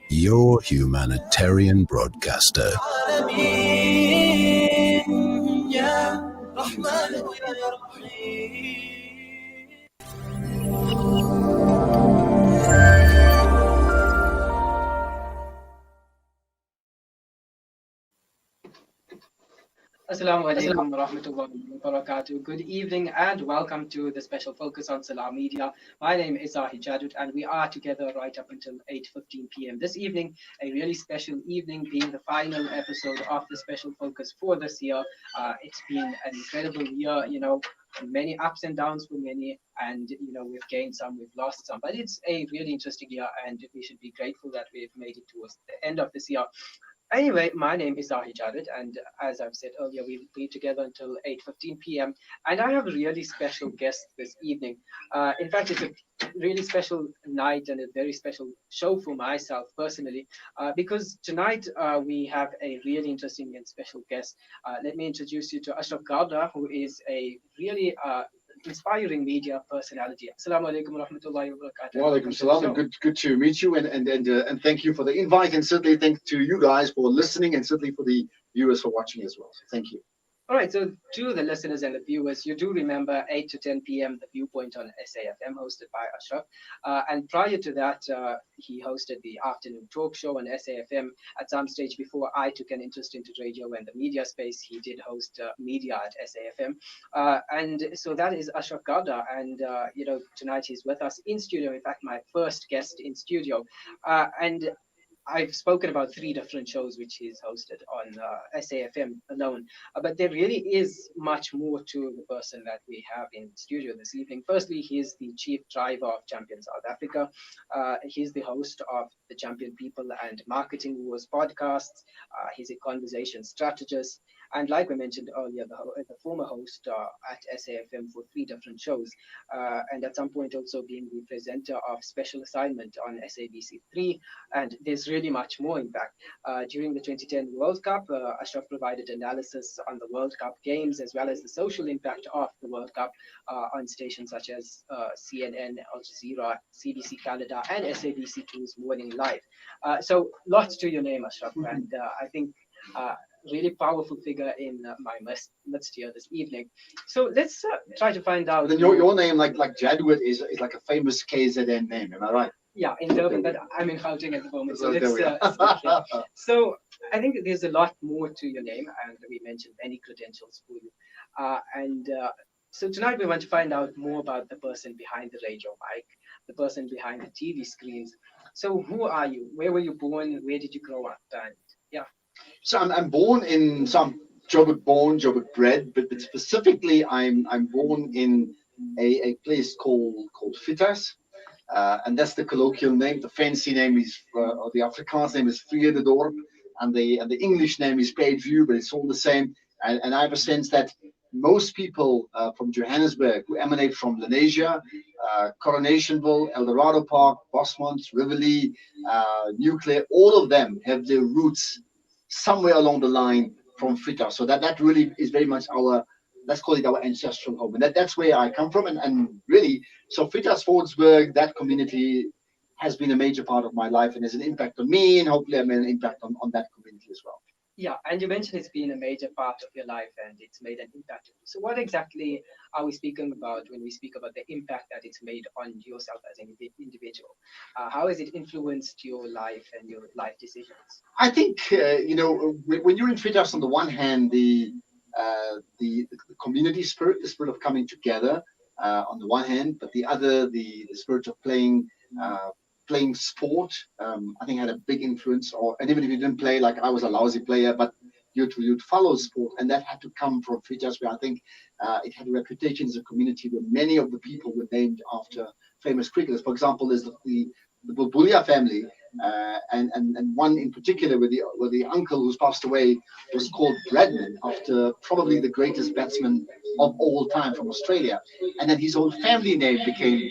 your humanitarian broadcaster. Assalamu alaikum wa rahmatullahi wa barakatuh. Good evening and welcome to the special focus on Salam Media. My name is Zahid Jadwat and we are together right up until 8:15 p.m. this evening, a really special evening being the final episode of the special focus for this year. It's been an incredible year, many ups and downs for many, and we've gained some, we've lost some, but it's a really interesting year and we should be grateful that we've made it towards the end of this year. Anyway, my name is Zahid Jadwat, and as I've said earlier, we'll be together until 8:15 p.m. And I have a really special guest this evening. In fact, it's a really special night and a very special show for myself personally, because tonight we have a really interesting and special guest. Let me introduce you to Ashraf Garda, who is a really inspiring media personality. Assalamu alaikum wa rahmatullahi wa barakatuh. Wa alaikum salam, and good to meet you, and thank you for the invite, and certainly thank to you guys for listening, and certainly for the viewers for watching as well. So thank you. All right, so to the listeners and the viewers, you do remember 8 to 10 p.m. The Viewpoint on SAFM, hosted by Ashraf. And prior to that, he hosted the afternoon talk show on SAFM. At some stage before I took an interest into radio and the media space, he did host media at SAFM. And so that is Ashraf Garda. And, tonight he's with us in studio. In fact, my first guest in studio. And I've spoken about 3 different shows which he's hosted on SAFM alone, but there really is much more to the person that we have in studio this evening. Firstly, he's the chief driver of Champion South Africa. He's the host of the Champion People and Marketing Wars podcasts. He's a conversation strategist. And like we mentioned earlier, the former host at SAFM for 3 different shows, and at some point also being the presenter of Special Assignment on SABC3. And there's really much more, in fact. During the 2010 World Cup, Ashraf provided analysis on the World Cup games as well as the social impact of the World Cup on stations such as CNN, Al Jazeera, CBC Canada, and SABC2's Morning Live. So lots to your name, Ashraf, and I think really powerful figure in my midst here this evening. So let's try to find out. Then your name, like Jadwat, is like a famous KZN name. Am I right? Yeah, in Durban, but I'm in Gauteng at the moment. So let's So I think there's a lot more to your name, and we mentioned many credentials for you. So tonight we want to find out more about the person behind the radio mic, the person behind the TV screens. So who are you? Where were you born? Where did you grow up? And yeah. So I'm born in some Joburg born, Joburg bred, but specifically I'm born in a place called Fitas, and that's the colloquial name. The fancy name is, or the Afrikaans name is Vrededorp, and the English name is View, but it's all the same. And I have a sense that most people from Johannesburg who emanate from Lenasia, Coronationville, Eldorado Park, Bosmont, Rivoli, Nuclear, all of them have their roots somewhere along the line from Frita. So that really is very much our, let's call it our ancestral home. And that's where I come from. And really, so Frita Sportsburg, that community has been a major part of my life and has an impact on me, and hopefully I made an impact on that community as well. Yeah, and you mentioned it's been a major part of your life and it's made an impact. So what exactly are we speaking about when we speak about the impact that it's made on yourself as an individual? How has it influenced your life and your life decisions? I think, when you're in Fitas, on the one hand, the community spirit, the spirit of coming together on the one hand, but the other, the spirit of playing sport, I think had a big influence. And even if you didn't play, like I was a lousy player, but you'd follow sport, and that had to come from Fitas, where I think it had a reputation as a community where many of the people were named after famous cricketers. For example, there's the Bulbulia family, and one in particular where the uncle who's passed away was called Bradman, after probably the greatest batsman of all time from Australia. And then his whole family name became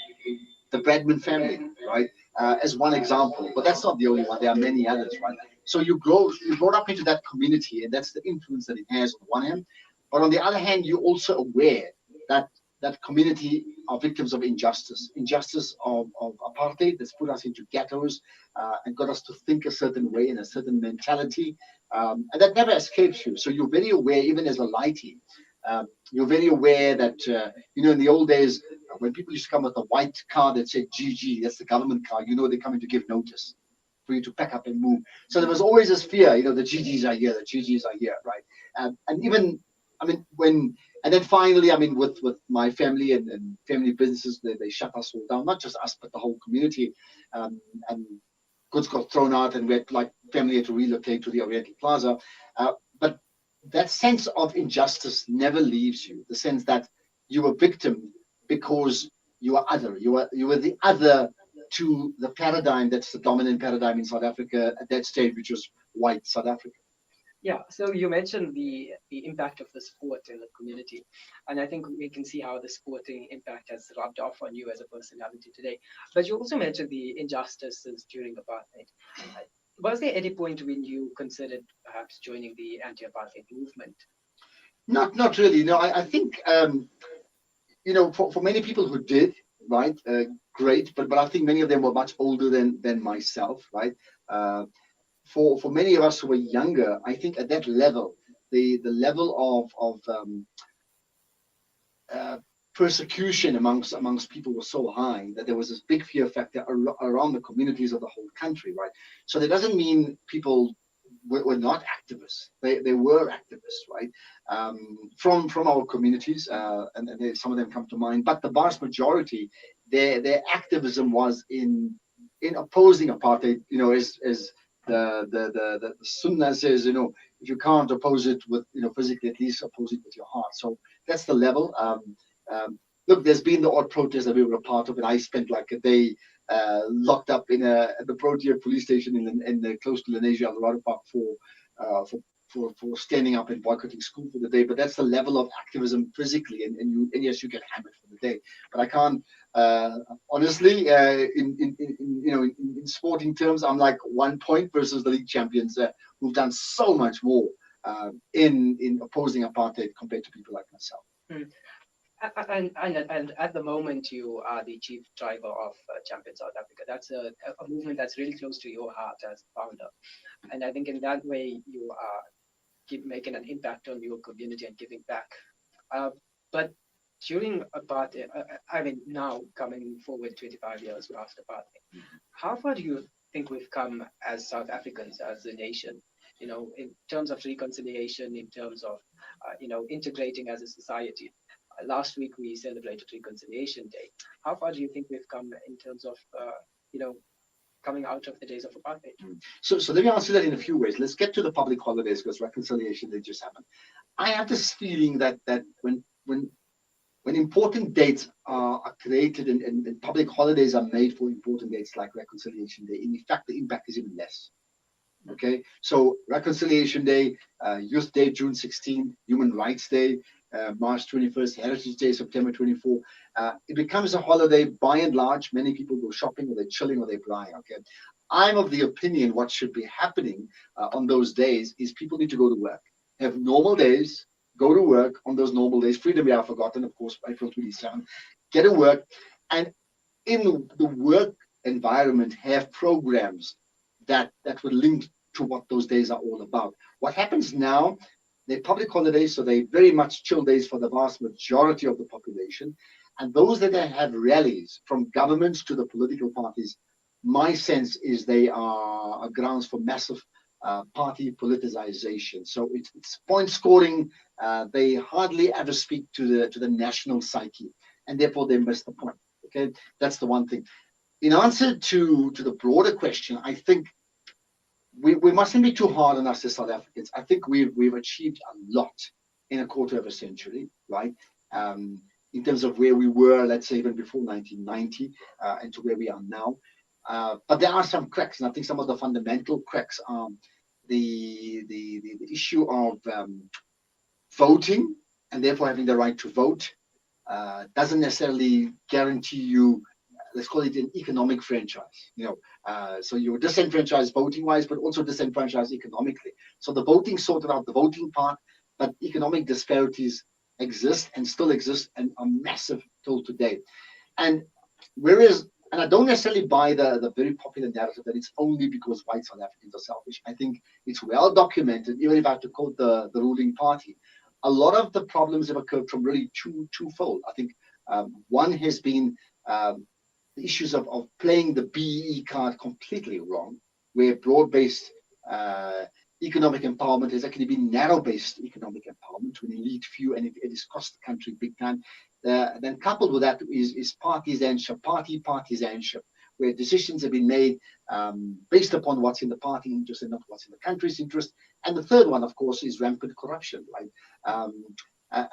the Bradman family, right? As one example, but that's not the only one. There are many others, right? So you grow up into that community, and that's the influence that it has on the one hand. But on the other hand, you're also aware that that community are victims of injustice of apartheid that's put us into ghettos and got us to think a certain way and a certain mentality, and that never escapes you. So you're very aware, even as a lightie, you're very aware that in the old days when people used to come with a white car that said GG, that's the government car, they're coming to give notice for you to pack up and move. So there was always this fear, the GGs are here, the GGs are here, right? And even, and then finally, with my family and family businesses, they shut us all down, not just us, but the whole community. And goods got thrown out, and we had, family had to relocate to the Oriental Plaza. But that sense of injustice never leaves you. The sense that you were victim because you are other. You were the other to the paradigm that's the dominant paradigm in South Africa at that stage, which was white South Africa. Yeah, so you mentioned the impact of the sport in the community, and I think we can see how the sporting impact has rubbed off on you as a personality today. But you also mentioned the injustices during apartheid. Was there any point when you considered perhaps joining the anti-apartheid movement? Not really. No, I think for many people who did, right, great, but I think many of them were much older than myself, right. For many of us who were younger, I think at that level, the level of persecution amongst people was so high that there was this big fear factor around the communities of the whole country, right? So that doesn't mean people were not activists. They were activists, right? From our communities, and some of them come to mind. But the vast majority, their activism was in opposing apartheid. As the Sunnah says, if you can't oppose it with physically, at least oppose it with your heart. So that's the level. Look, there's been the odd protest that we were a part of, and I spent like a day locked up in the Protea police station in close to Lenasia, Alvarado Park for standing up and boycotting school for the day. But that's the level of activism physically, and yes, you get hammered for the day. But I can't honestly, in sporting terms, I'm like 1 point versus the league champions who've done so much more in opposing apartheid compared to people like myself. Mm. And at the moment, you are the chief driver of Champion South Africa. That's a movement that's really close to your heart as founder. And I think in that way, you are making an impact on your community and giving back. But during apartheid, now coming forward 25 years past apartheid, how far do you think we've come as South Africans, as a nation? In terms of reconciliation, in terms of integrating as a society. Last week we celebrated Reconciliation Day. How far do you think we've come in terms of coming out of the days of apartheid? So let me answer that in a few ways. Let's get to the public holidays, because Reconciliation Day just happened. I have this feeling that when important dates are created and public holidays are made for important dates like Reconciliation Day, in fact the impact is even less. Okay, so Reconciliation Day, Youth Day, June 16, Human Rights Day, March 21st, Heritage Day, September 24. It becomes a holiday by and large. Many people go shopping, or they're chilling, or they're flying. Okay, I'm of the opinion what should be happening on those days is people need to go to work, have normal days, go to work on those normal days. Freedom Day, I've forgotten, of course, April 27. Get to work, and in the work environment, have programs that would link to what those days are all about. What happens now? They're public holidays, so they're very much chill days for the vast majority of the population. And those that have rallies from governments to the political parties, my sense is they are grounds for massive party politicization. So it's point scoring. They hardly ever speak to the national psyche, and therefore they miss the point. Okay, that's the one thing. In answer to the broader question, I think we mustn't be too hard on us as South Africans. I think we've achieved a lot in a quarter of a century, right? In terms of where we were, let's say even before 1990, and to where we are now. But there are some cracks, and I think some of the fundamental cracks are the issue of voting, and therefore having the right to vote doesn't necessarily guarantee you, let's call it an economic franchise. So you're disenfranchised voting wise, but also disenfranchised economically. So the voting sorted out the voting part, but economic disparities exist and still exist and are massive till today. And whereas, and I don't necessarily buy the very popular narrative that it's only because white South Africans are selfish. I think it's well documented, even if I have to quote the ruling party. A lot of the problems have occurred from really twofold. I think one has been the issues of playing the BEE card completely wrong, where broad-based economic empowerment has actually been narrow-based economic empowerment to an elite few, and it has cost the country big time. Then coupled with that is partisanship, partisanship, where decisions have been made based upon what's in the party interest and not what's in the country's interest. And the third one, of course, is rampant corruption, right?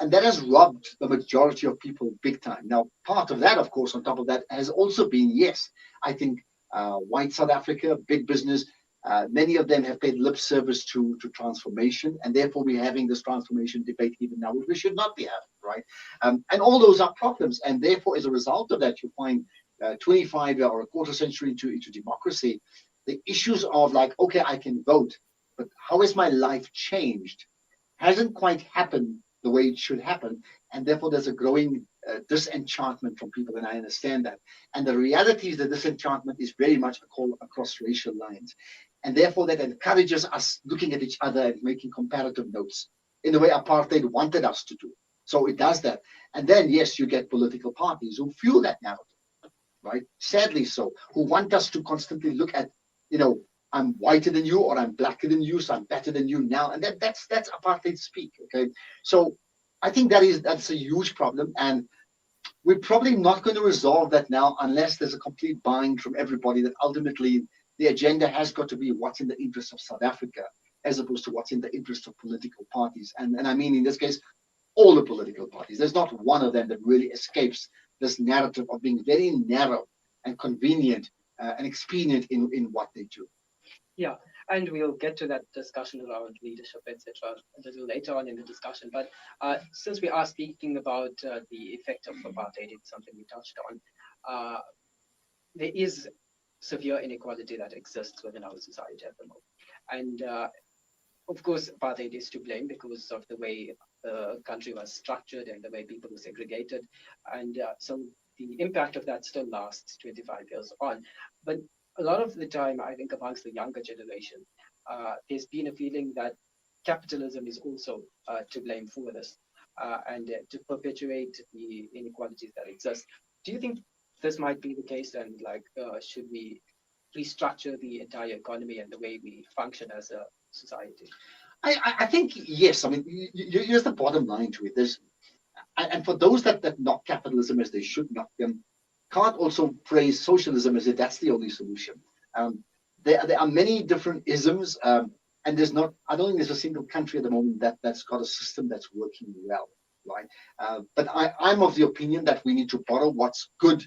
And that has robbed the majority of people big time. Now, part of that, of course, on top of that, has also been, yes, I think white South Africa, big business, many of them have paid lip service to transformation, and therefore we're having this transformation debate even now, which we should not be having, right? And all those are problems, and therefore, as a result of that, you find 25 or a quarter century into democracy, the issues of like, okay, I can vote, but how has my life changed? Hasn't quite happened the way it should happen, and therefore there's a growing disenchantment from people, and I understand that. And the reality is that disenchantment is very much a call across racial lines, and therefore that encourages us looking at each other and making comparative notes in the way apartheid wanted us to do. So it does that, and then yes, you get political parties who fuel that narrative, right? Sadly so, who want us to constantly look at, I'm whiter than you, or I'm blacker than you, so I'm better than you now, and that's apartheid speak. Okay, so I think that's a huge problem, and we're probably not going to resolve that now unless there's a complete buy-in from everybody that ultimately the agenda has got to be what's in the interest of South Africa, as opposed to what's in the interest of political parties, and I mean in this case all the political parties. There's not one of them that really escapes this narrative of being very narrow and convenient and expedient in what they do. Yeah, and we'll get to that discussion around leadership, etc., a little later on in the discussion. But since we are speaking about the effect of apartheid, it's something we touched on. There is severe inequality that exists within our society at the moment, and of course, apartheid is to blame because of the way the country was structured and the way people were segregated, and so the impact of that still lasts 25 years on. But a lot of the time, I think amongst the younger generation, there's been a feeling that capitalism is also to blame for this and to perpetuate the inequalities that exist. Do you think this might be the case, and should we restructure the entire economy and the way we function as a society? I think yes. I mean, here's the bottom line to it. And for those that knock capitalism as they should knock them, can't also praise socialism as if that's the only solution. There are many different isms, and I don't think there's a single country at the moment that's got a system that's working well, right? But I'm of the opinion that we need to borrow what's good,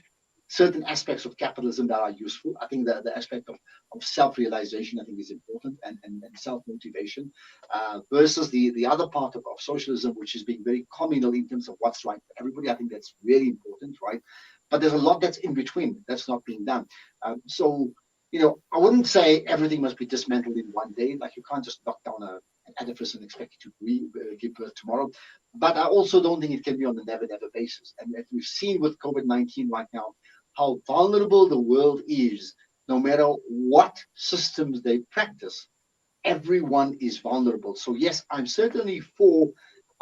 certain aspects of capitalism that are useful. I think the aspect of self-realization, I think, is important, and self-motivation, versus the other part of socialism, which is being very communal in terms of what's right for everybody. I think that's really important, right? But there's a lot that's in between that's not being done. So, I wouldn't say everything must be dismantled in one day. Like, you can't just knock down an edifice and expect it to give birth tomorrow. But I also don't think it can be on a never-never basis. And if we've seen with COVID-19 right now, how vulnerable the world is, no matter what systems they practice, everyone is vulnerable. So yes, I'm certainly for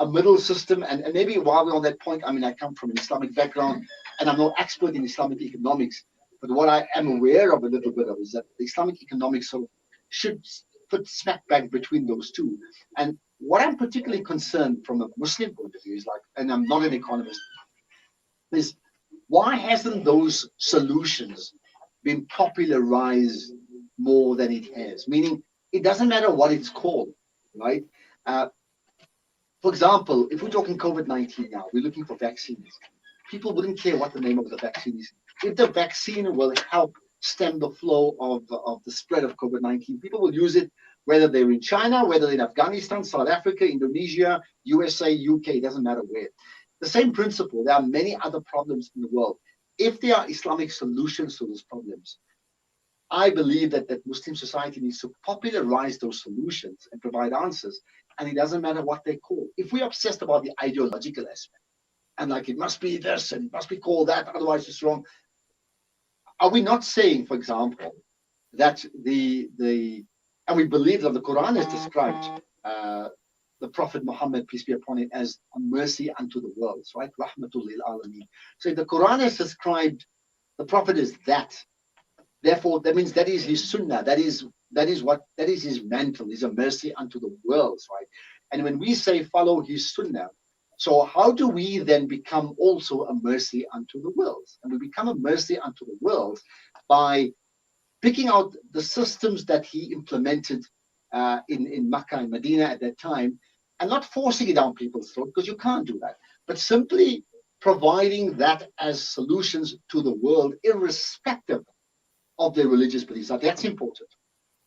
a middle system, and maybe while we're on that point, I mean, I come from an Islamic background, and I'm no expert in Islamic economics, but what I am aware of a little bit of is that the Islamic economics sort of should put smack bang between those two. And what I'm particularly concerned from a Muslim point of view is and I'm not an economist, is why hasn't those solutions been popularized more than it has? Meaning, it doesn't matter what it's called, right? For example, if we're talking COVID-19 now, we're looking for vaccines. People wouldn't care what the name of the vaccine is. If the vaccine will help stem the flow of the spread of COVID-19, people will use it, whether they're in China, whether they're in Afghanistan, South Africa, Indonesia, USA, UK, it doesn't matter where. The same principle, there are many other problems in the world. If there are Islamic solutions to those problems, I believe that Muslim society needs to popularize those solutions and provide answers. and it doesn't matter what they call. If we're obsessed about the ideological aspect, and like it must be this and it must be called that, otherwise it's wrong, are we not saying, for example, that and we believe that the Quran has described the Prophet Muhammad, peace be upon him, as a mercy unto the worlds, right? Rahmatul lil alameen. So if the Quran has described the Prophet as that, therefore that means that is his sunnah, that is his mantle, is a mercy unto the worlds, right? And when we say follow his sunnah, so how do we then become also a mercy unto the worlds? And we become a mercy unto the worlds by picking out the systems that he implemented in Makkah and Medina at that time, and not forcing it down people's throat, because you can't do that, but simply providing that as solutions to the world, irrespective of their religious beliefs. Now, that's important,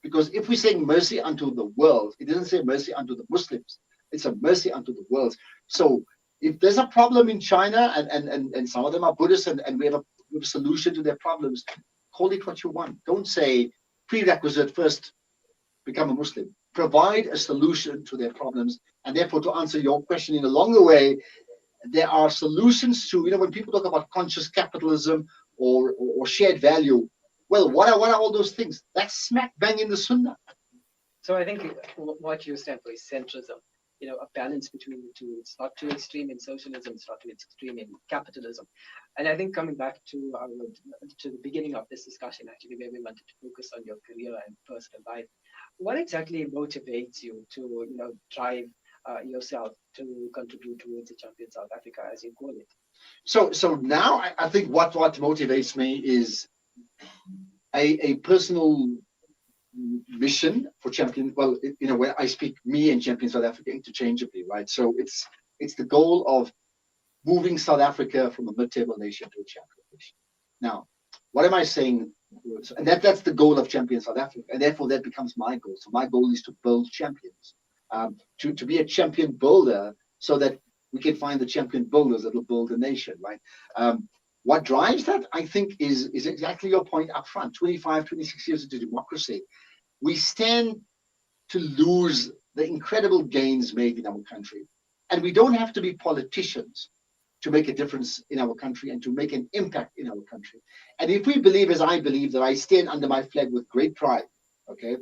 because if we say mercy unto the world, it doesn't say mercy unto the Muslims. It's a mercy unto the world. So if there's a problem in China, and some of them are Buddhists, and we have a solution to their problems, call it what you want. Don't say prerequisite first become a Muslim. Provide a solution to their problems. And therefore, to answer your question in a longer way, there are solutions to, when people talk about conscious capitalism or shared value, well, what are all those things? That's smack bang in the Sunnah. So I think what you stand for is centrism. A balance between the two. It's not too extreme in socialism. It's not too extreme in capitalism. And I think coming back to the beginning of this discussion, actually, where we wanted to focus on your career and personal life, what exactly motivates you to, drive yourself to contribute towards the Champion South Africa, as you call it? So now I think what motivates me is a personal mission for Champion. Well, when I speak me and Champion South Africa interchangeably, right? So it's the goal of moving South Africa from a mid-table nation to a champion nation. Now, what am I saying? And that's the goal of Champion South Africa, and therefore that becomes my goal. So my goal is to build champions, to be a champion builder, so that we can find the champion builders that will build a nation, right? What drives that, I think, is exactly your point up front. 25, 26 years into democracy, we stand to lose the incredible gains made in our country. And we don't have to be politicians to make a difference in our country and to make an impact in our country. And if we believe, as I believe, that I stand under my flag with great pride, okay,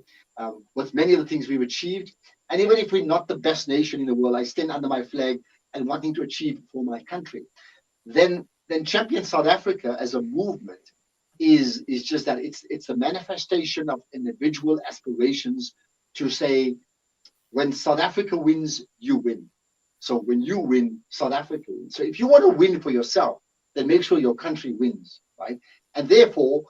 with many of the things we've achieved, and even if we're not the best nation in the world, I stand under my flag and wanting to achieve for my country, then Champion South Africa as a movement is just that. It's a manifestation of individual aspirations to say, when South Africa wins, you win. So when you win, South Africa wins. So if you want to win for yourself, then make sure your country wins, right? And therefore,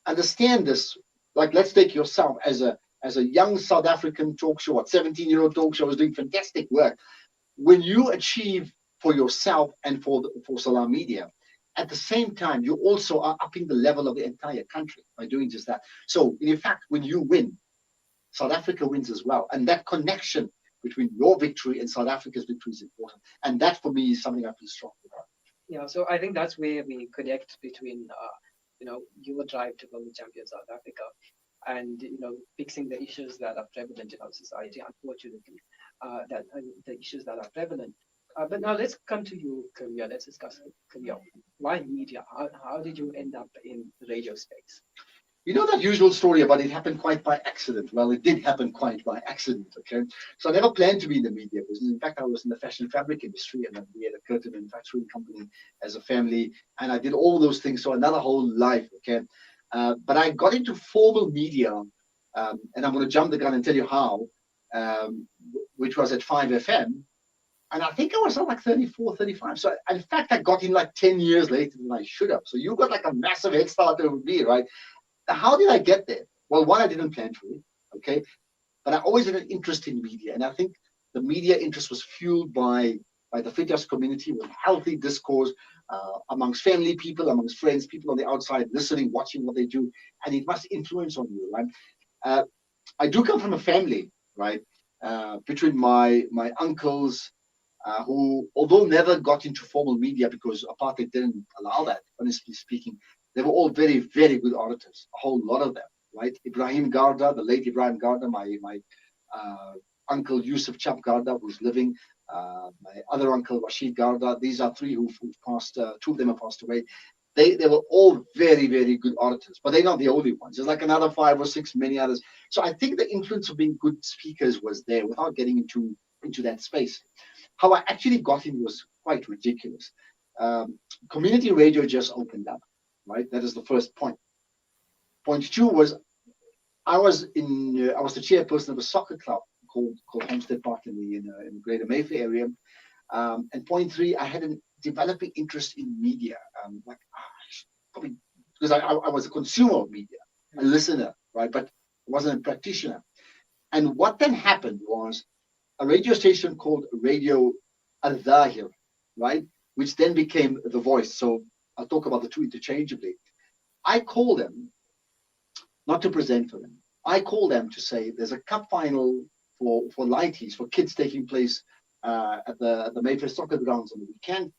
understand this. Like, let's take yourself as a young South African talk show, 17-year-old talk show, is doing fantastic work. When you achieve for yourself and for Salam Media, at the same time, you also are upping the level of the entire country by doing just that. So, in fact, when you win, South Africa wins as well. And that connection between your victory and South Africa's victory is important. And that, for me, is something I feel strongly about. Yeah, so I think that's where we connect between, your drive to build Champion South Africa and, fixing the issues that are prevalent in our society, unfortunately, the issues that are prevalent. But now let's come to your career. Let's discuss career. Why media? How did you end up in the radio space? You know that usual story about it happened quite by accident. Well, it did happen quite by accident, okay? So I never planned to be in the media business. In fact, I was in the fashion fabric industry, and then we had a curtain manufacturing company as a family, and I did all those things, so another whole life, okay? But I got into formal media, and I'm going to jump the gun and tell you how, which was at 5FM. And I think I was on like 34, 35. So in fact, I got in like 10 years later than I should have. So you got like a massive head start over me, right? How did I get there? Well, one, I didn't plan for it, okay? But I always had an interest in media. And I think the media interest was fueled by the Fitas community, with healthy discourse amongst family people, amongst friends, people on the outside, listening, watching what they do. And it must influence on you, right? I do come from a family, right? Between my uncles, who, although never got into formal media because apartheid didn't allow that, honestly speaking, they were all very, very good orators, a whole lot of them, right? Ibrahim Garda, the late Ibrahim Garda, my uncle Yusuf Garda, who's living, my other uncle Rashid Garda. These are three who've passed. Two of them have passed away. They were all very, very good orators, but they're not the only ones. There's like another 5 or 6, many others. So I think the influence of being good speakers was there without getting into that space. How I actually got in was quite ridiculous. Community radio just opened up, right? That is the first point. Point 2 was I was the chairperson of a soccer club called Homestead Park in the Greater Mayfair area. And point 3, I had a developing interest in media, probably because I was a consumer of media, a listener, right? But I wasn't a practitioner. And what then happened was a radio station called Radio Al-Zahir, right? Which then became The Voice. So I'll talk about the two interchangeably. I called them, not to present for them. I called them to say there's a cup final for lighties, for kids taking place at the Mayfair soccer grounds on the weekend.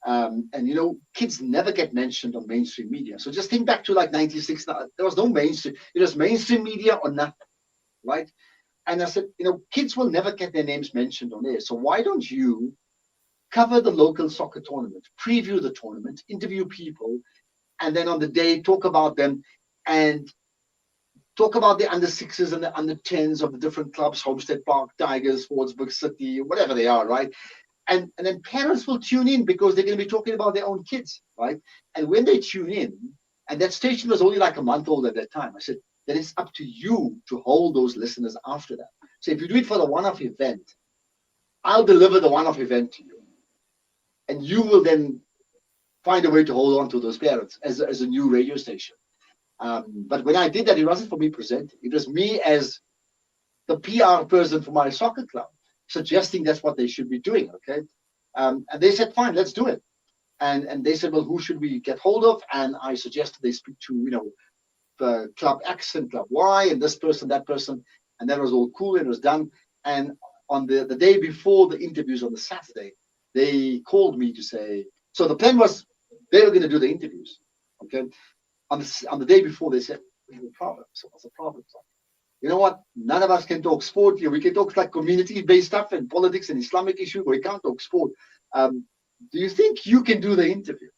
And you know, kids never get mentioned on mainstream media. So just think back to like 96. There was no mainstream. It was mainstream media or nothing, right? And I said, you know, kids will never get their names mentioned on air. So why don't you cover the local soccer tournament, preview the tournament, interview people, and then on the day talk about them and talk about the under 6s and the under 10s of the different clubs, Homestead Park, Tigers, Fordsburg City, whatever they are, right? And then parents will tune in because they're going to be talking about their own kids, right? And when they tune in, and that station was only like a month old at that time, I said, then it's up to you to hold those listeners after that. So if you do it for the one-off event, I'll deliver the one-off event to you. And you will then find a way to hold on to those parents as a new radio station. But when I did that, it wasn't for me presenting. It was me as the PR person for my soccer club, suggesting that's what they should be doing, okay? And they said, fine, let's do it. And they said, well, who should we get hold of? And I suggested they speak to, you know, the Club X and Club Y and this person, that person. And that was all cool and it was done. And on the day before the interviews on the Saturday, they called me to say, so the plan was they were going to do the interviews, okay? On the day before, they said, we have a problem. So what's the problem? So, you know what? None of us can talk sport here. We can talk like community-based stuff and politics and Islamic issues, but we can't talk sport. Do you think you can do the interview?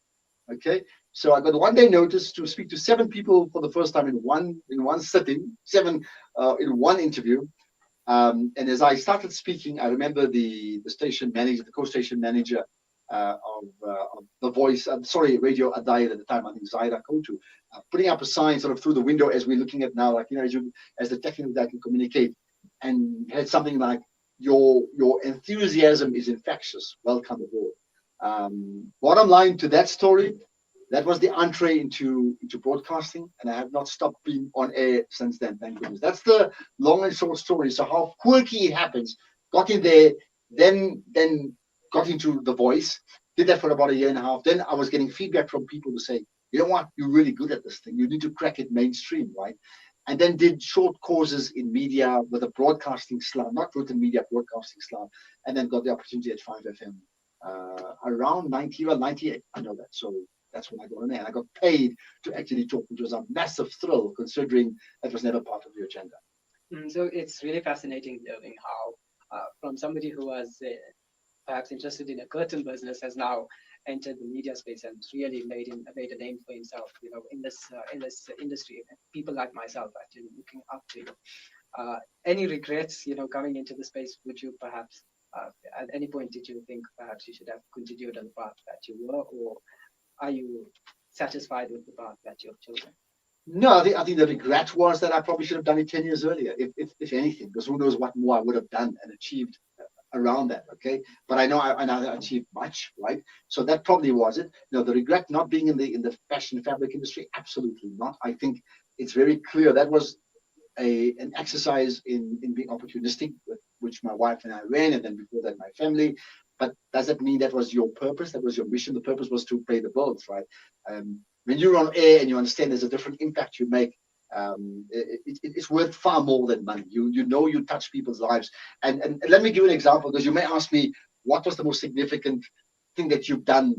Okay. So I got 1 day notice to speak to 7 people for the first time in one sitting, 7 in one interview. And as I started speaking, I remember the station manager, the co-station manager of The Voice, Radio Adayr at the time, I think Zahid Jadwat, putting up a sign sort of through the window as we're looking at now, like, you know, as the technical guy can communicate, and had something like, your enthusiasm is infectious. Welcome aboard. Bottom line to that story, that was the entree into broadcasting, and I have not stopped being on air since then, thank goodness. That's the long and short story. So how quirky it happens. Got in there, then got into The Voice, did that for about 1.5 years. Then I was getting feedback from people to say, you know what, you're really good at this thing. You need to crack it mainstream, right? And then did short courses in media with a broadcasting slant, not written media, broadcasting slant, and then got the opportunity at 5FM around 98. I know that. So that's when I got on there. And I got paid to actually talk, which was a massive thrill considering that was never part of the agenda. So it's really fascinating learning how from somebody who was perhaps interested in a curtain business has now entered the media space and really made a name for himself, you know, in this industry. People like myself actually looking up to you. Any regrets, you know, coming into the space? Would you perhaps at any point did you think perhaps you should have continued on the path that you were, or are you satisfied with the path that you've chosen? No, I think the regret was that I probably should have done it 10 years earlier, if anything, because who knows what more I would have done and achieved around that, okay? But I know I achieved much, right? So that probably was it. No, the regret not being in the fashion fabric industry, absolutely not. I think it's very clear that was an exercise in being opportunistic, which my wife and I ran, and then before that my family. But does that mean that was your purpose? That was your mission? The purpose was to pay the bills, right? When you're on air and you understand there's a different impact you make, it's worth far more than money. You know you touch people's lives. And let me give you an example, because you may ask me, what was the most significant thing that you've done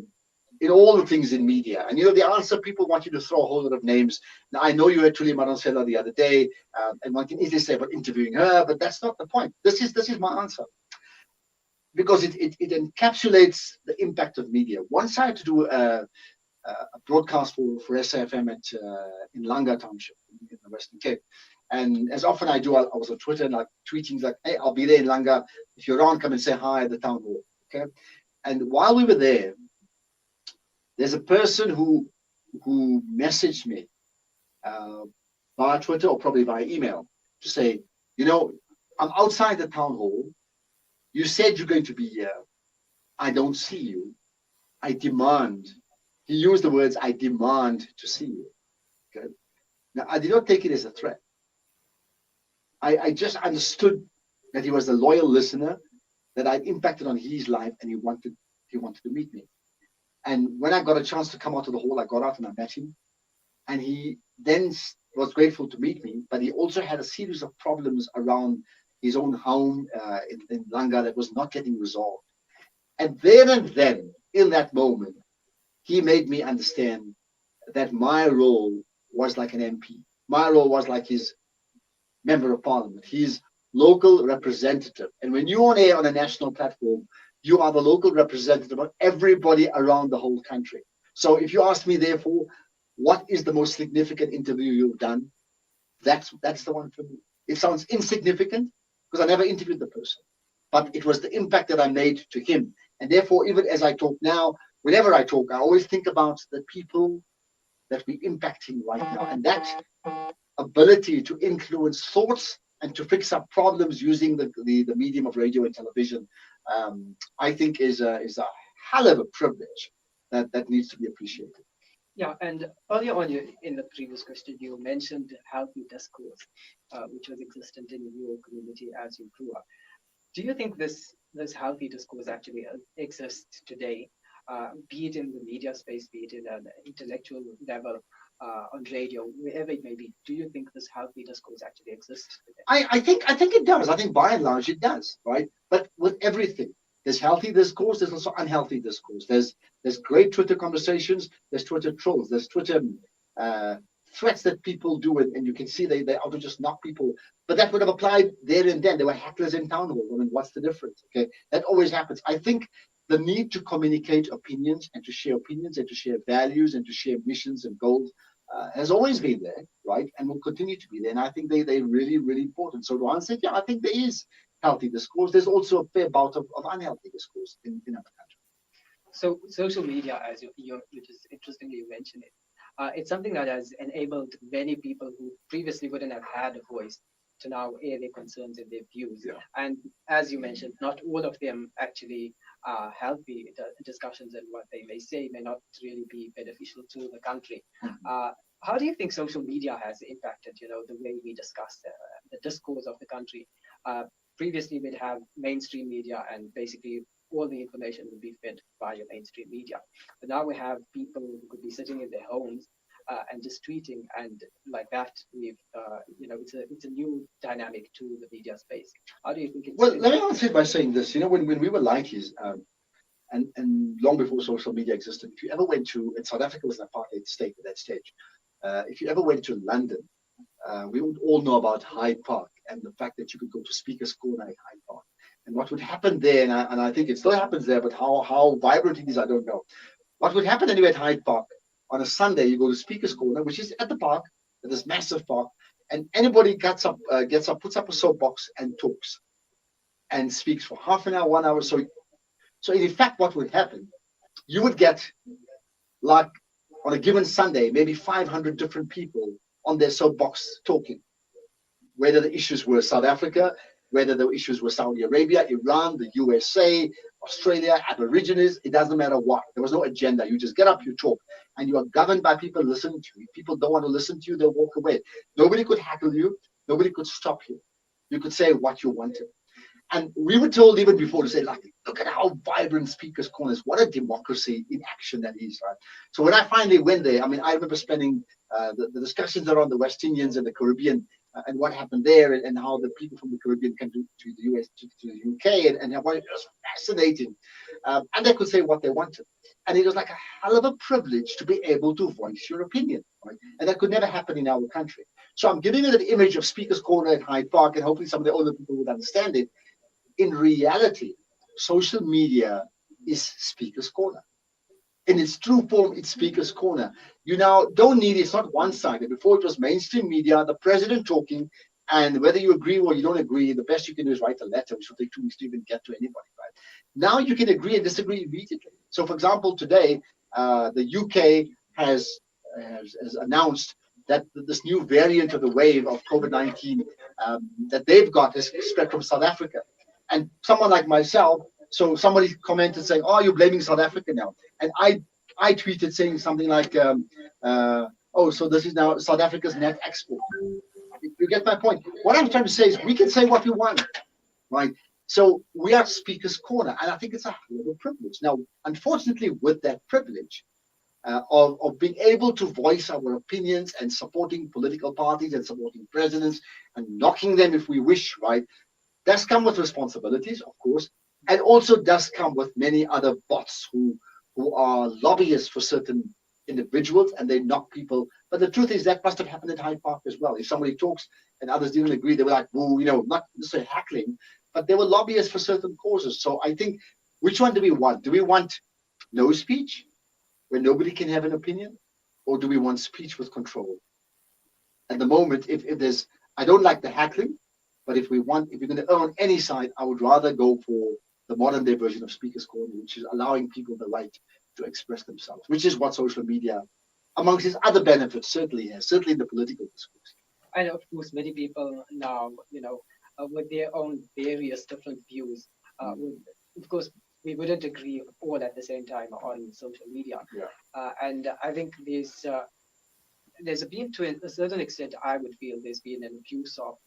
in all the things in media. And the answer, people want you to throw a whole lot of names. Now, I know you had Tuli Madonsela the other day, and one can easily say about interviewing her, but that's not the point. This is my answer, because it encapsulates the impact of media. Once I had to do a broadcast for SAFM in Langa Township in the Western Cape. And as often I do, I was on Twitter and like tweeting like, hey, I'll be there in Langa. If you're around, come and say hi at the town hall. Okay. And while we were there, there's a person who messaged me via Twitter or probably via email to say, I'm outside the town hall. You said you're going to be here. I don't see you. I demand. He used the words, I demand to see you. Okay. Now, I did not take it as a threat. I just understood that he was a loyal listener, that I'd impacted on his life, and he wanted to meet me. And when I got a chance to come out of the hall, I got out and I met him. And he then was grateful to meet me, but he also had a series of problems around his own home in Langa that was not getting resolved. And there and then, in that moment, he made me understand that my role was like an MP. My role was like his member of parliament, his local representative. And when you're on air on a national platform, you are the local representative of everybody around the whole country. So if you ask me, therefore, what is the most significant interview you've done? That's the one for me. It sounds insignificant because I never interviewed the person, but it was the impact that I made to him. And therefore, even as I talk now, whenever I talk, I always think about the people that we're impacting right now. And that ability to influence thoughts and to fix up problems using the medium of radio and television, I think is a hell of a privilege that needs to be appreciated. Yeah, and earlier on in the previous question, you mentioned healthy discourse, which was existent in your community as you grew up. Do you think this healthy discourse actually exists today, be it in the media space, be it in an intellectual level, on radio, wherever it may be? Do you think this healthy discourse actually exists today? I think it does. I think by and large it does, right? But with everything, there's healthy discourse, there's also unhealthy discourse. There's great Twitter conversations, there's Twitter trolls, there's Twitter threats that people do, and you can see they ought to just knock people. But that would have applied there and then. There were hecklers in town hall. I mean, what's the difference? Okay, that always happens. I think the need to communicate opinions and to share values and to share missions and goals has always been there, right? And will continue to be there. And I think they're really, really important. So to answer it, yeah, I think there is healthy discourse. There's also a fair bout of unhealthy discourse in our country. So social media, as you just interestingly mentioned it, it's something that has enabled many people who previously wouldn't have had a voice to now air their concerns and their views. Yeah. And as you mentioned, not all of them actually are healthy. Discussions and what they may say may not really be beneficial to the country. Mm-hmm. How do you think social media has impacted, the way we discuss the discourse of the country? Previously, we'd have mainstream media, and basically all the information would be fed via mainstream media. But now we have people who could be sitting in their homes and just tweeting, and like that, we've it's a new dynamic to the media space. How do you think? Well, let me answer it by saying this. When we were lighties, and long before social media existed, if you ever went to, and South Africa was an apartheid state at that stage, if you ever went to London, we would all know about Hyde Park and the fact that you could go to Speaker's Corner at Hyde Park. And what would happen there, and I think it still happens there, but how vibrant it is, I don't know. What would happen anyway at Hyde Park? On a Sunday, you go to Speaker's Corner, which is at the park, at this massive park, and anybody gets up, puts up a soapbox and talks and speaks for half an hour, 1 hour. So in fact, what would happen? You would get, like, on a given Sunday, maybe 500 different people on their soapbox talking, whether the issues were South Africa, whether the issues were Saudi Arabia, Iran, the USA, Australia, Aborigines, it doesn't matter what. There was no agenda. You just get up, you talk, and you are governed by people listening to you. If people don't want to listen to you, they'll walk away. Nobody could heckle you. Nobody could stop you. You could say what you wanted. And we were told even before to say, like, look at how vibrant Speaker's Corner is. What a democracy in action that is, right? So when I finally went there, I mean, I remember spending the discussions around the West Indians and the Caribbean and what happened there, and how the people from the Caribbean came to the US, to the UK, and it was fascinating. And they could say what they wanted. And it was like a hell of a privilege to be able to voice your opinion, right? And that could never happen in our country. So I'm giving it an image of Speaker's Corner at Hyde Park, and hopefully some of the older people would understand it. In reality, social media is Speaker's Corner. In its true form, it's Speaker's Corner. You now don't need, it's not one-sided. Before it was mainstream media, the president talking, and whether you agree or you don't agree, the best you can do is write a letter, which will take 2 weeks to even get to anybody, right? Now you can agree and disagree immediately. So, for example, today, the UK has announced that this new variant of the wave of COVID-19 that they've got has spread from South Africa. And someone like myself, so somebody commented saying, "Oh, you're blaming South Africa now," and I tweeted saying something like, "Oh, so this is now South Africa's net export." You get my point. What I'm trying to say is we can say what we want, right? So we are Speaker's Corner, and I think it's a hell of a privilege. Now, unfortunately, with that privilege of being able to voice our opinions and supporting political parties and supporting presidents and knocking them if we wish, right, does come with responsibilities, of course, and also does come with many other bots who are lobbyists for certain individuals, and they knock people. But the truth is that must have happened at Hyde Park as well. If somebody talks and others didn't agree, they were like, "Boo," not necessarily heckling, but they were lobbyists for certain causes. So I think, which one do we want? Do we want no speech, where nobody can have an opinion, or do we want speech with control? At the moment, if there's, I don't like the heckling, but if you're going to err on any side, I would rather go for the modern day version of Speaker's Corner, which is allowing people the right to express themselves, which is what social media, amongst its other benefits, certainly has, certainly in the political discourse. And of course, many people now, with their own various different views, of course, we wouldn't agree all at the same time on social media. Yeah. And I think there's been, to a certain extent, I would feel there's been an abuse of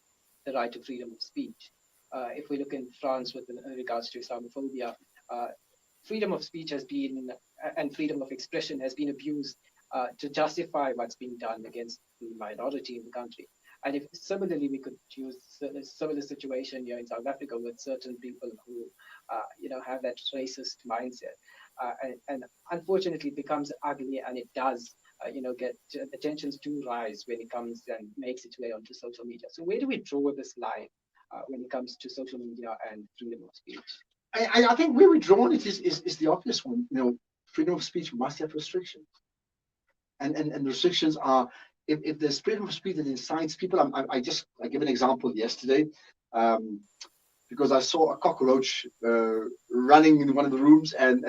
the right to freedom of speech. If we look in France with regards to Islamophobia, freedom of speech has been, and freedom of expression has been abused to justify what's being done against the minority in the country. And if similarly we could use a similar situation here in South Africa with certain people who, have that racist mindset, and unfortunately it becomes ugly, and it does, get the tensions do rise when it comes and makes its way onto social media. So where do we draw this line when it comes to social media and freedom of speech? I think where we draw on it is the obvious one. Freedom of speech must have restrictions, and restrictions are, if there's freedom of speech that incites people. I give an example yesterday, because I saw a cockroach running in one of the rooms, and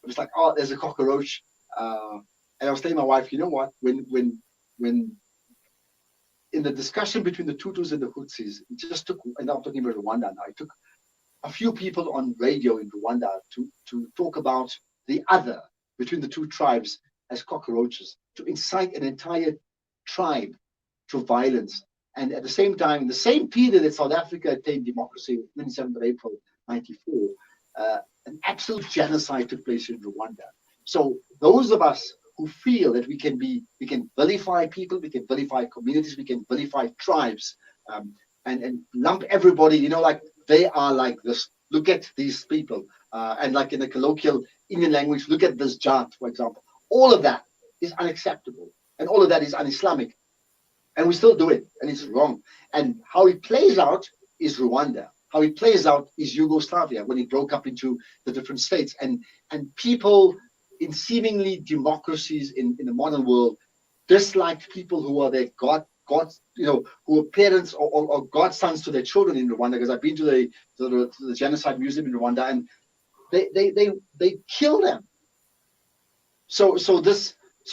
it was like, "Oh, there's a cockroach," and I was telling my wife, you know what, when in the discussion between the Tutus and the Hutsis, it just took, and I'm talking about Rwanda now, it took a few people on radio in Rwanda to talk about the other between the two tribes as cockroaches, to incite an entire tribe to violence. And at the same time, in the same period that South Africa attained democracy, 27th of April 94, an absolute genocide took place in Rwanda. So those of us who feel that we can vilify people, we can vilify communities, we can vilify tribes, and lump everybody, like they are like this. Look at these people, and like in the colloquial Indian language, look at this Jat, for example. All of that is unacceptable, and all of that is un-Islamic, and we still do it, and it's wrong. And how it plays out is Rwanda. How it plays out is Yugoslavia, when it broke up into the different states, and people in seemingly democracies in the modern world disliked people who are their gods, who are parents or godsons to their children in Rwanda. Because I've been to the genocide museum in Rwanda, and they kill them. So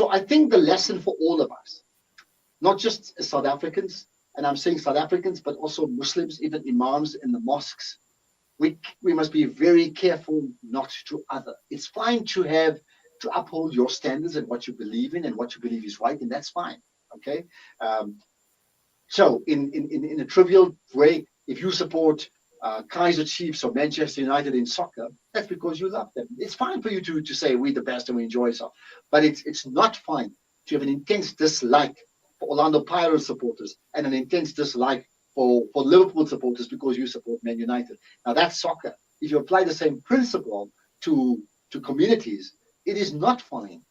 I think the lesson for all of us, not just as South Africans, and I'm saying South Africans, but also Muslims, even imams in the mosques, we must be very careful not to other. It's fine to uphold your standards and what you believe in and what you believe is right, and that's fine. Okay. So in a trivial way, if you support Kaizer Chiefs or Manchester United in soccer, that's because you love them. It's fine for you to say we're the best and we enjoy stuff, but it's not fine to have an intense dislike for Orlando Pirates supporters and an intense dislike for Liverpool supporters because you support Man United. Now that's soccer. If you apply the same principle to communities, it is not fine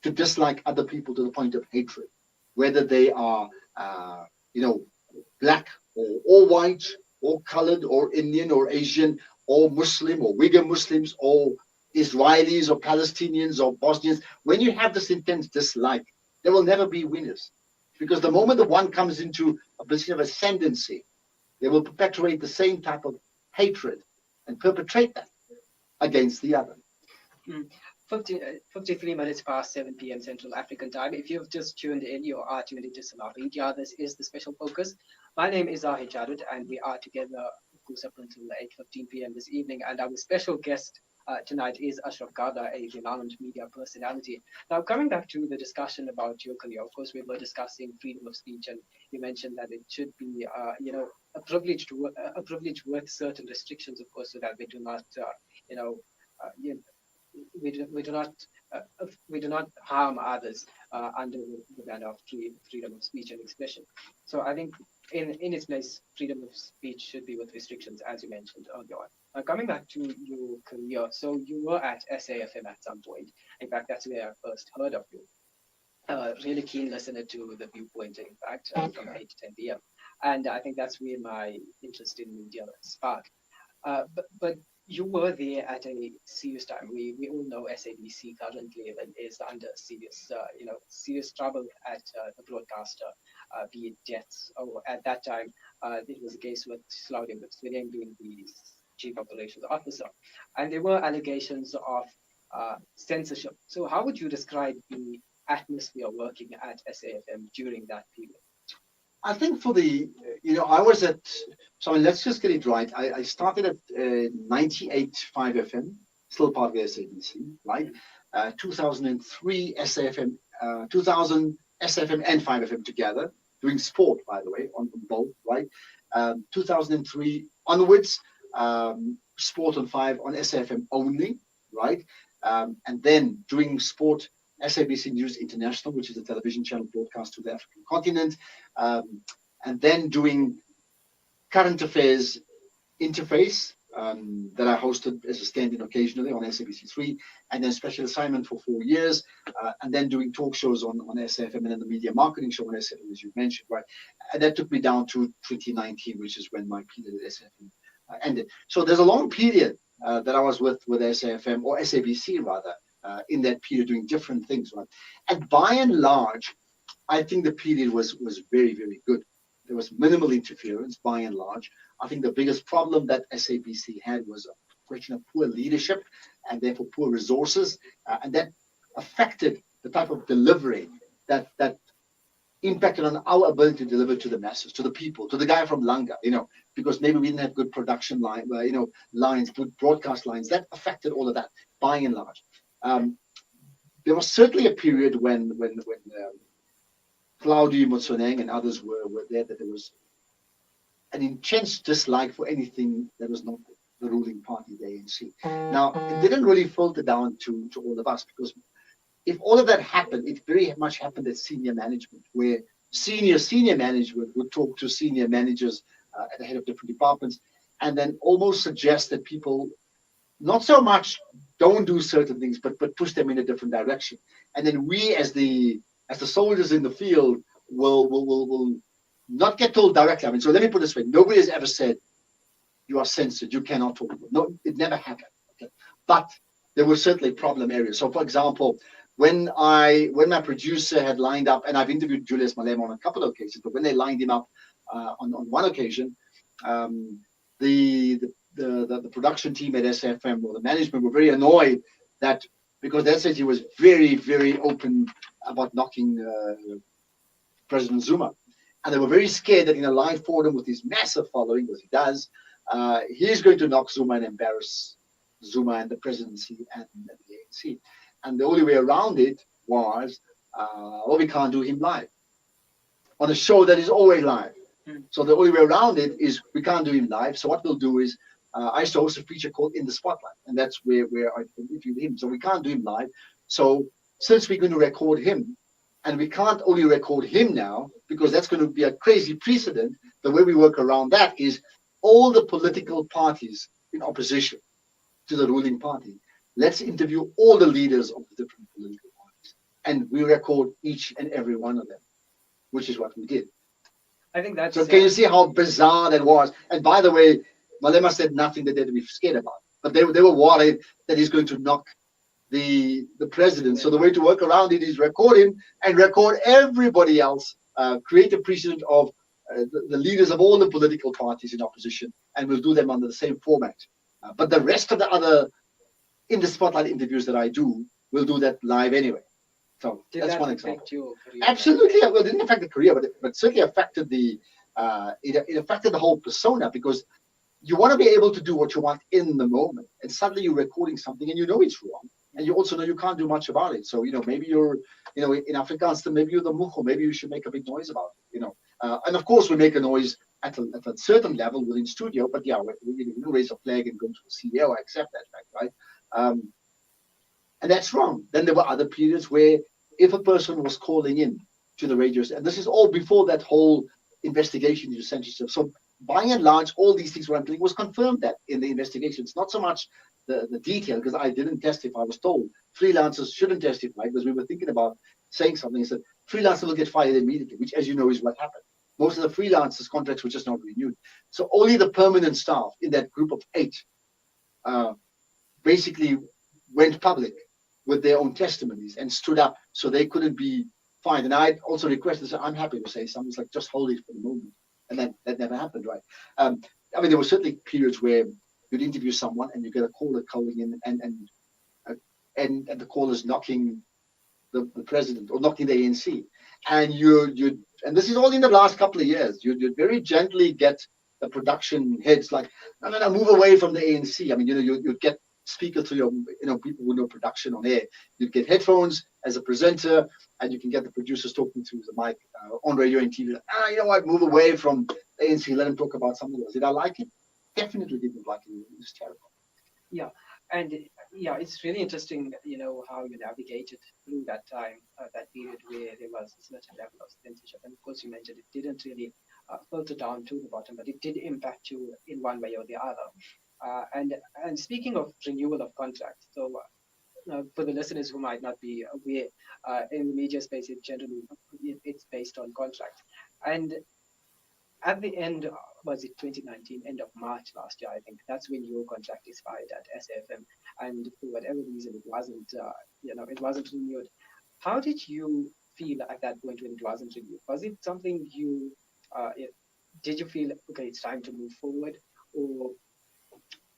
to dislike other people to the point of hatred, whether they are, black or white or colored or Indian or Asian or Muslim or Uyghur Muslims or Israelis or Palestinians or Bosnians. When you have this intense dislike, there will never be winners. Because the moment the one comes into a position of ascendancy, they will perpetuate the same type of hatred and perpetrate that against the other. 53 minutes past 7 p.m. Central African time. If you've just tuned in, you are tuned into Salah Media. This is the special focus. My name is Zahid Jadwat, and we are together, of course, up until 8:15 p.m. this evening. And our special guest tonight is Ashraf Garda, a renowned media personality. Now, coming back to the discussion about your career, of course, we were discussing freedom of speech, and you mentioned that it should be, a privilege with certain restrictions, of course, so that we do not, we do not harm others under the banner of freedom of speech and expression. So I think in its place, freedom of speech should be with restrictions, as you mentioned earlier on. Coming back to your career, so you were at SAFM at some point. In fact, that's where I first heard of you. Really keen listener to The Viewpoint, in fact, from 8 to 10 p.m. And I think that's where my interest in media sparked. But you were there at a serious time. We all know SABC currently is under serious trouble at the broadcaster, be it deaths, or at that time, it was a case with Slaudin Sweden being the chief operations officer. And there were allegations of censorship. So how would you describe the atmosphere working at SAFM during that period? I think for the, I was at, so let's just get it right. I started at 98.5 FM, still part of the SABC, right? 2003 SAFM, 2000 SAFM and 5FM together, doing sport, by the way, on both, right? 2003 onwards, sport on 5 on SAFM only, right? And then doing sport, SABC News International, which is a television channel broadcast to the African continent, and then doing current affairs interface that I hosted as a stand-in occasionally on SABC3, and then special assignment for 4 years, and then doing talk shows on SAFM, and then the media marketing show on SAFM, as you mentioned, right? And that took me down to 2019, which is when my period at SAFM ended. So there's a long period that I was with SAFM, or SABC rather, in that period doing different things, right? And by and large, I think the period was very, very good. There was minimal interference by and large. I think the biggest problem that SABC had was a question of poor leadership and therefore poor resources, and that affected the type of delivery that impacted on our ability to deliver to the masses, to the people, to the guy from Langa, because maybe we didn't have good production lines, good broadcast lines. That affected all of that by and large. There was certainly a period when Claudio Motsoneng and others were there, that there was an intense dislike for anything that was not the ruling party, the ANC. Now, it didn't really filter down to all of us, because if all of that happened, it very much happened at senior management, where senior management would talk to senior managers at the head of different departments, and then almost suggest that people not so much don't do certain things, but push them in a different direction. And then we, as the soldiers in the field, will not get told directly. I mean, so let me put it this way: nobody has ever said you are censored, you cannot talk. No, it never happened. Okay? But there were certainly problem areas. So, for example, when my producer had lined up, and I've interviewed Julius Malema on a couple of occasions, but when they lined him up on one occasion, the production team at SAFM, or the management, were very annoyed that, because they said he was very, very open about knocking President Zuma. And they were very scared that in a live forum with his massive following, as he does, he's going to knock Zuma and embarrass Zuma and the presidency and the ANC. And the only way around it was, we can't do him live on a show that is always live. So the only way around it is we can't do him live. So what we'll do is, I used to host a feature called In the Spotlight, and that's where I interviewed him. So we can't do him live. So since we're going to record him And we can't only record him now, because that's going to be a crazy precedent. The way we work around that is all the political parties in opposition to the ruling party. Let's interview all the leaders of the different political parties. And we record each and every one of them, which is what we did. I think that's. So can you see how bizarre that was? And by the way, Malema said nothing that they had to be scared about. But they were worried that he's going to knock the president. So the way to work around it is record him and record everybody else, create a precedent of the leaders of all the political parties in opposition, and we'll do them under the same format. But the rest of the other in the spotlight interviews that I do, we'll do that live anyway. So that's one example. Absolutely, well, it didn't affect the career, but certainly affected the it affected the whole persona, because you want to be able to do what you want in the moment, and suddenly you're recording something and you know it's wrong, and you also know you can't do much about it. So maybe you're in Afrikaans, maybe you're the mucho, maybe you should make a big noise about it. And of course we make a noise at a certain level within studio, but yeah, we raise a flag and go to the CEO. I accept that fact, right? And that's wrong. Then there were other periods where if a person was calling in to the radios, and this is all before that whole investigation into censorship. So by and large, all these things were was confirmed that in the investigations, not so much the detail, because I didn't testify. I was told freelancers shouldn't testify because we were thinking about saying something. So freelancers will get fired immediately, which, as you know, is what happened. Most of the freelancers' contracts were just not renewed. So only the permanent staff in that group of 8 basically went public with their own testimonies and stood up so they couldn't be fined. And I also requested, I'm happy to say something like, just hold it for the moment. And that never happened, right? I mean, there were certainly periods where you'd interview someone and you get a caller calling in and the caller's knocking the president or knocking the ANC. And and this is all in the last couple of years, you'd very gently get the production heads like, no, move away from the ANC. I mean, you'd get speakers to your, people who know production on air. You'd get headphones as a presenter, and you can get the producers talking through the mic on radio and TV. You know what? Move away from the ANC. Let them talk about something else. Did I like it? Definitely didn't like it. It was terrible. Yeah, and it's really interesting, how you navigated through that time, that period where there was a certain level of censorship. And of course, you mentioned it didn't really filter down to the bottom, but it did impact you in one way or the other. And speaking of renewal of contracts, so for the listeners who might not be aware, in the media space, it's based on contracts. And at the end, was it 2019, end of March last year, I think, that's when your contract expired at SAFM. And for whatever reason, it wasn't renewed. How did you feel at that point when it wasn't renewed? Was it something did you feel, okay, it's time to move forward? Or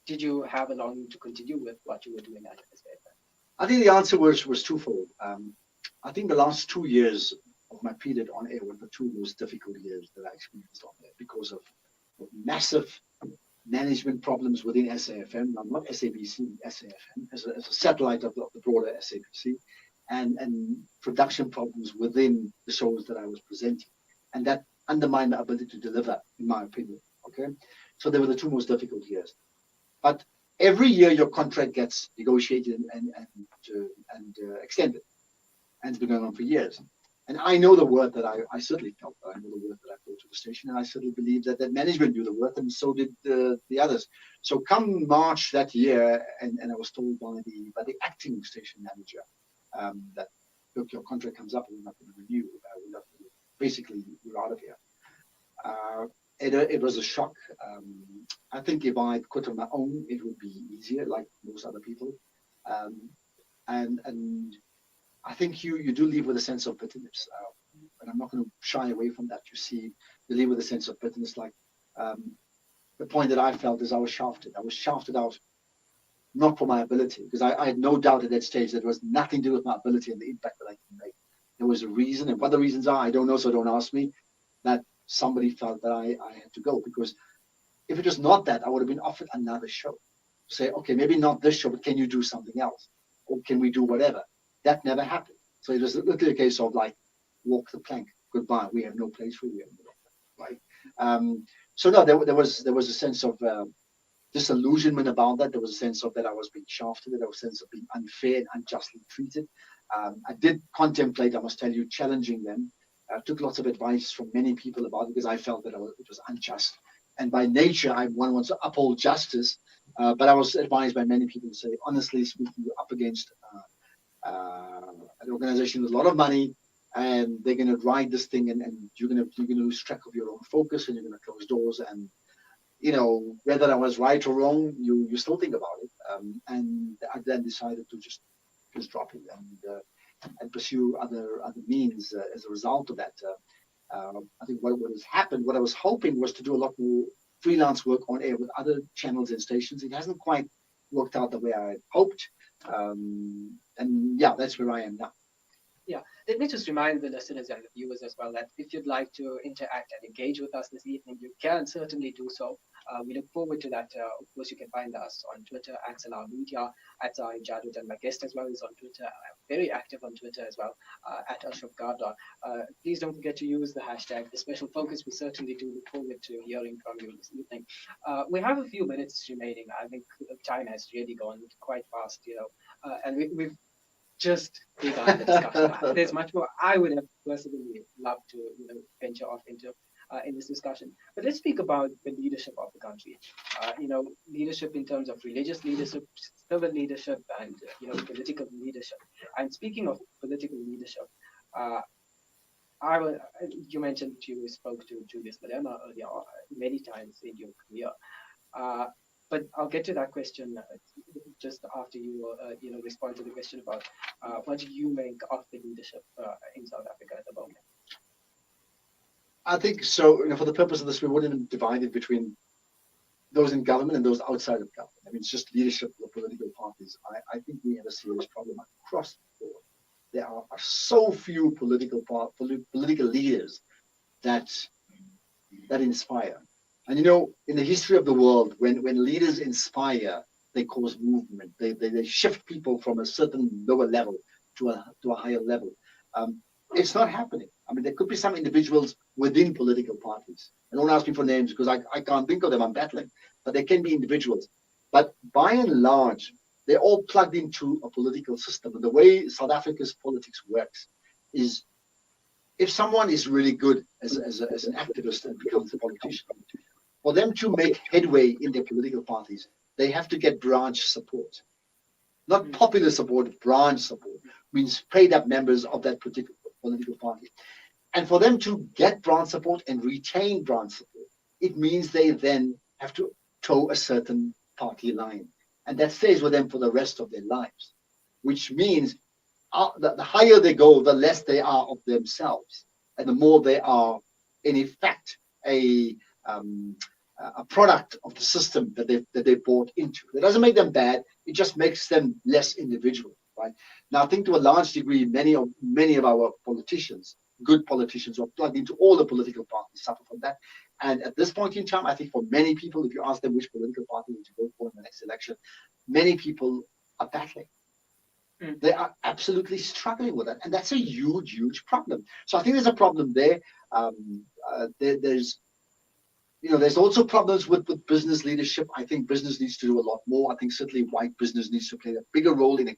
did you have a longing to continue with what you were doing at SAFM? I think the answer was twofold. I think the last 2 years of my period on air were the 2 most difficult years that I experienced on air because of massive management problems within SAFM, not SABC, SAFM, as a satellite of the broader SABC, and production problems within the shows that I was presenting. And that undermined my ability to deliver, in my opinion. Okay, so they were the 2 most difficult years. But every year your contract gets negotiated and extended, and it's been going on for years. And I know the worth that I certainly felt. I know the worth that I brought to the station, and I certainly believe that management knew the worth, and so did the others. So come March that year, and I was told by the acting station manager that, look, your contract comes up, and we're not going to renew. Basically, we're out of here. It was a shock. I think if I'd quit on my own, it would be easier, like most other people. And I think you do leave with a sense of bitterness, and I'm not going to shy away from that. You leave with a sense of bitterness. Like the point that I felt is I was shafted. I was shafted out, not for my ability, because I had no doubt at that stage that it was nothing to do with my ability and the impact that I can make. There was a reason, and what the reasons are, I don't know, so don't ask me. That somebody felt that I had to go, because if it was not that, I would have been offered another show. Say, okay, maybe not this show, but can you do something else, or can we do whatever? That never happened. So it was literally a case of like, walk the plank, goodbye. We have no place for you anymore, right? So no, there was a sense of disillusionment about that. There was a sense of that I was being shafted. There was a sense of being unfair and unjustly treated. I did contemplate, I must tell you, challenging them. I took lots of advice from many people about it because I felt that it was unjust. And by nature, I'm one who wants to uphold justice. But I was advised by many people to say, honestly speaking, you're up against an organization with a lot of money, and they're going to ride this thing, and you're going to lose track of your own focus, and you're going to close doors. And whether I was right or wrong, you still think about it. And I then decided to just drop it and pursue other means as a result of that. I think what has happened, what I was hoping was to do a lot more freelance work on air with other channels and stations. It hasn't quite worked out the way I had hoped. And yeah, that's where I am now. Yeah, let me just remind the listeners and the viewers as well that if you'd like to interact and engage with us this evening, you can certainly do so. We look forward to that. Of course, you can find us on Twitter at Salam Media, at Zahid Jadwat, and my guest as well is on Twitter. I'm very active on Twitter as well, at Ashraf Garda. Please don't forget to use the hashtag, the special focus. We certainly do look forward to hearing from you this evening. We have a few minutes remaining. I think time has really gone quite fast, and we've just begun the discussion. There's much more I would have personally loved to venture off into in this discussion. But let's speak about the leadership of the country. Leadership in terms of religious leadership, civil leadership, and political leadership. And speaking of political leadership, you mentioned you spoke to Julius Malema earlier many times in your career. But I'll get to that question just after you respond to the question about what do you make of the leadership in South Africa at the moment? I think so. For the purpose of this, we wouldn't divide it between those in government and those outside of government. I mean, it's just leadership of the political parties. I think we have a serious problem across the board. There are so few political leaders that inspire. And in the history of the world, when leaders inspire, they cause movement. They shift people from a certain lower level to a higher level. It's not happening. I mean, there could be some individuals within political parties. And don't ask me for names because I can't think of them. I'm battling. But there can be individuals. But by and large, they're all plugged into a political system. And the way South Africa's politics works is if someone is really good as an activist and becomes a politician, for them to make headway in their political parties, they have to get branch support. Not popular support, branch support. Means paid up members of that particular political party. And for them to get branch support and retain branch support, it means they then have to toe a certain party line. And that stays with them for the rest of their lives, which means the higher they go, the less they are of themselves. And the more they are, in effect, a product of the system that they bought into. It doesn't make them bad. It just makes them less individual, right? Now, I think to a large degree, many of our politicians, good politicians who are plugged into all the political parties, suffer from that. And at this point in time, I think for many people, if you ask them which political party to vote for in the next election, many people are battling. They are absolutely struggling with that. And that's a huge, huge problem. So I think there's a problem there. There's also problems with business leadership. I think business needs to do a lot more. I think certainly white business needs to play a bigger role in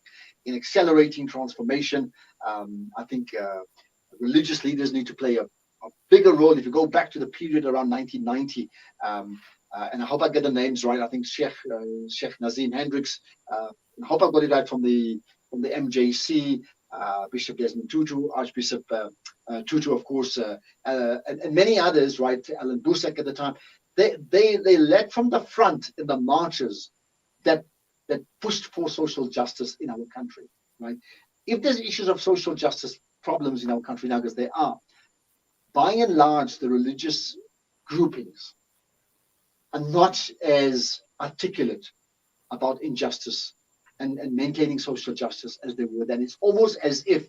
accelerating transformation. I think religious leaders need to play a bigger role. If you go back to the period around 1990, and I hope I get the names right. I think Sheikh Nazim Hendricks. I hope I got it right from the MJC. Bishop Desmond Tutu, Archbishop Tutu, of course, and many others, right? Alan Busek at the time. They led from the front in the marches that pushed for social justice in our country, right? If there's issues of social justice problems in our country now, because there are, by and large, the religious groupings are not as articulate about injustice and maintaining social justice as they were then. It's almost as if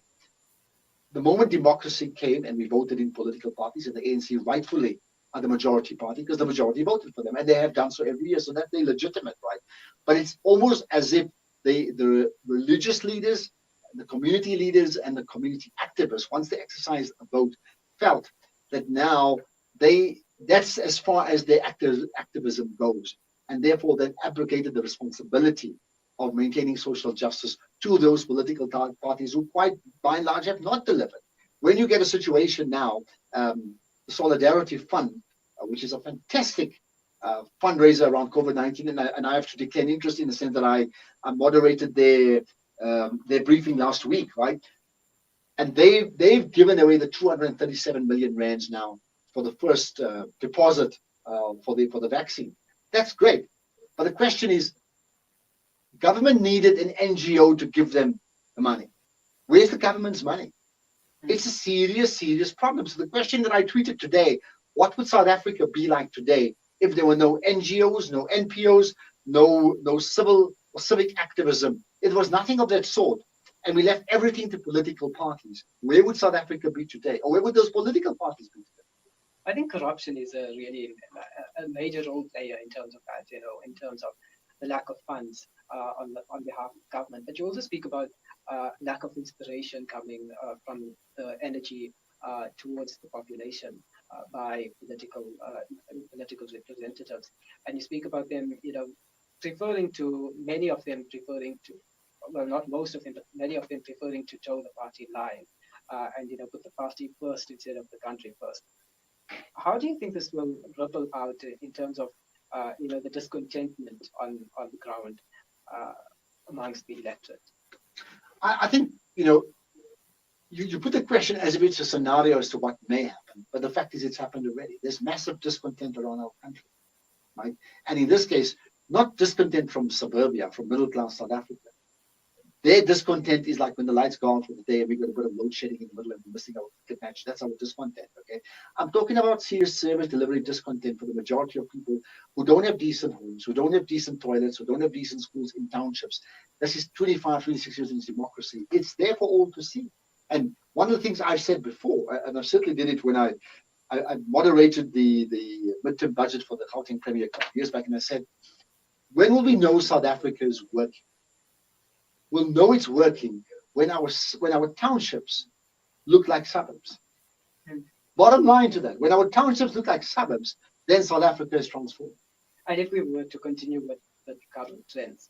the moment democracy came and we voted in political parties, and the ANC rightfully are the majority party because the majority voted for them, and they have done so every year, so that they're legitimate, right? But it's almost as if the religious leaders, the community leaders, and the community activists, once they exercised a vote, felt that now that's as far as their activism goes, and therefore then abrogated the responsibility of maintaining social justice to those political parties who quite by and large have not delivered. When you get a situation now, the Solidarity Fund, which is a fantastic fundraiser around COVID-19, and I have to declare interest in the sense that I moderated their briefing last week, right? And they've given away the 237 million rands now for the first deposit for the vaccine. That's great, but the question is, government needed an NGO to give them the money. Where's the government's money? It's a serious problem. So the question that I tweeted today: what would South Africa be like today if there were no NGOs, no NPOs, no civil or civic activism? It was nothing of that sort. And we left everything to political parties. Where would South Africa be today? Or where would those political parties be today? I think corruption is a really a major role player in terms of that, in terms of the lack of funds on behalf of government. But you also speak about lack of inspiration coming from the energy towards the population by political representatives. And you speak about them, many of them preferring to, well, not most of them, but many of them preferring to toe the party line and put the party first instead of the country first. How do you think this will ripple out in terms of the discontentment on the ground amongst the electorate? I think you put the question as if it's a scenario as to what may happen, but the fact is it's happened already. There's massive discontent around our country, right? And in this case, not discontent from suburbia, from middle class South Africa. Their discontent is like when the lights go on for the day and we got a bit of load shedding in the middle and we're missing our cricket match. That's our discontent, okay? I'm talking about serious service delivery discontent for the majority of people who don't have decent homes, who don't have decent toilets, who don't have decent schools in townships. This is 25, 26 years into democracy. It's there for all to see. And one of the things I've said before, and I certainly did it when I moderated the midterm budget for the Gauteng Premier a couple of years back, and I said, when will we know South Africa is working? We'll know it's working when our townships look like suburbs. Bottom line to that, when our townships look like suburbs, then South Africa is transformed. And if we were to continue with the current trends,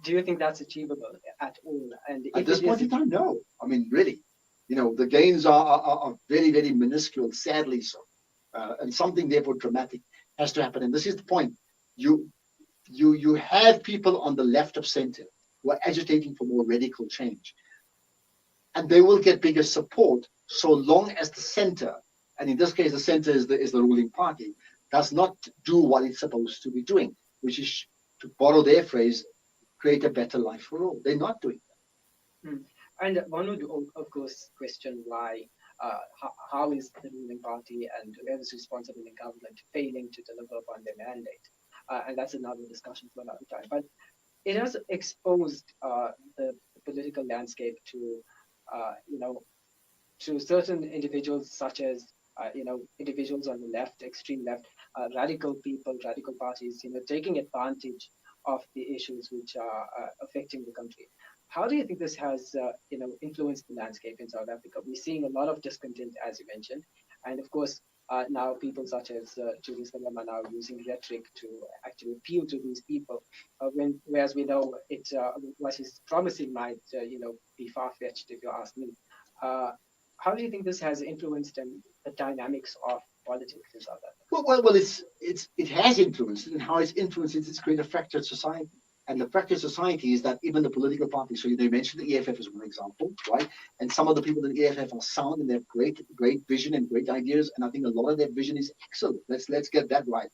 do you think that's achievable at all? And at this point in time, no. I mean, really, the gains are very, very minuscule, sadly so. And something therefore dramatic has to happen. And this is the point. You have people on the left of center who are agitating for more radical change. And they will get bigger support so long as the center, and in this case, the center is the ruling party, does not do what it's supposed to be doing, which is, to borrow their phrase, create a better life for all. They're not doing that. And one would, of course, question why, how is the ruling party and whoever's responsible in government failing to deliver upon their mandate? And that's another discussion for another time. But it has exposed the political landscape to, to certain individuals, such as, individuals on the left, extreme left, radical people, radical parties, taking advantage of the issues which are affecting the country. How do you think this has, influenced the landscape in South Africa? We're seeing a lot of discontent, as you mentioned, and of course, now people such as Julius Malema are now using rhetoric to actually appeal to these people, whereas we know what he's promising might, be far-fetched, if you ask me. How do you think this has influenced the dynamics of politics in South Africa? Well, it has influenced, and how it's influenced is it's created a fractured society. And the fractured society is that even the political parties, so you mentioned the EFF as one example, right? And some of the people in the EFF are sound and they have great vision and great ideas. And I think a lot of their vision is excellent. Let's get that right,